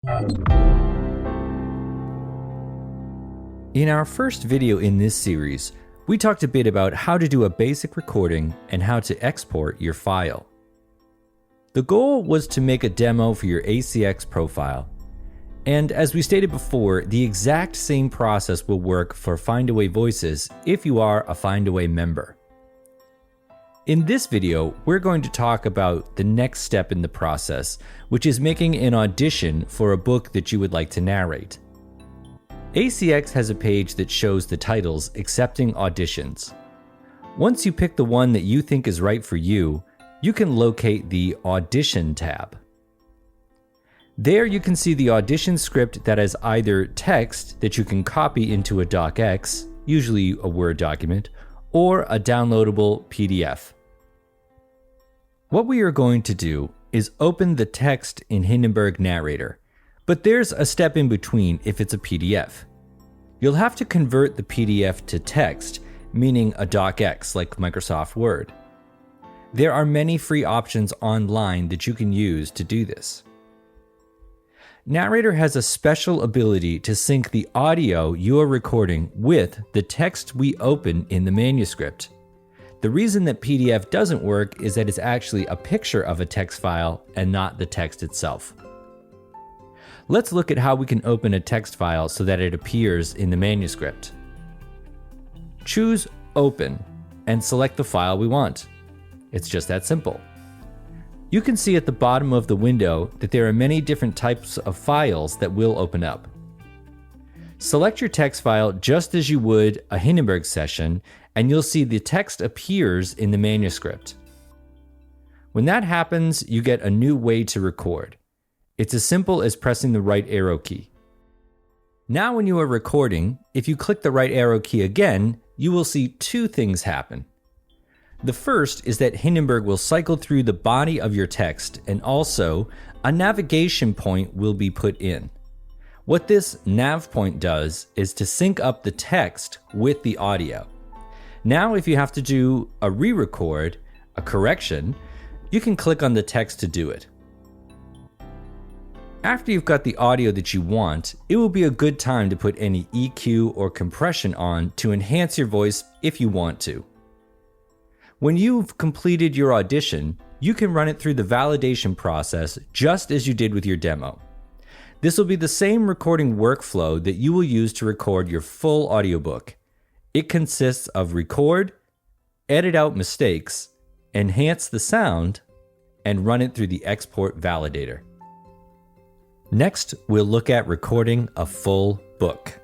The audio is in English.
In our first video in this series, we talked a bit about how to do a basic recording and how to export your file. The goal was to make a demo for your ACX profile. And as we stated before, the exact same process will work for Findaway Voices if you are a Findaway member. In this video, we're going to talk about the next step in the process, which is making an audition for a book that you would like to narrate. ACX has a page that shows the titles accepting auditions. Once you pick the one that you think is right for you, you can locate the Audition tab. There you can see the audition script that has either text that you can copy into a docx, usually a Word document, or a downloadable PDF. What we are going to do is open the text in Hindenburg Narrator, but there's a step in between if it's a PDF. You'll have to convert the PDF to text, meaning a docx like Microsoft Word. There are many free options online that you can use to do this. Narrator has a special ability to sync the audio you are recording with the text we open in the manuscript. The reason that PDF doesn't work is that it's actually a picture of a text file and not the text itself. Let's look at how we can open a text file so that it appears in the manuscript. Choose Open and select the file we want. It's just that simple. You can see at the bottom of the window that there are many different types of files that will open up. Select your text file just as you would a Hindenburg session, and you'll see the text appears in the manuscript. When that happens, you get a new way to record. It's as simple as pressing the right arrow key. Now when you are recording, if you click the right arrow key again, you will see two things happen. The first is that Hindenburg will cycle through the body of your text, and also a navigation point will be put in. What this nav point does is to sync up the text with the audio. Now if you have to do a re-record, a correction, you can click on the text to do it. After you've got the audio that you want, it will be a good time to put any EQ or compression on to enhance your voice if you want to. When you've completed your audition, you can run it through the validation process just as you did with your demo. This will be the same recording workflow that you will use to record your full audiobook. It consists of record, edit out mistakes, enhance the sound, and run it through the export validator. Next, we'll look at recording a full book.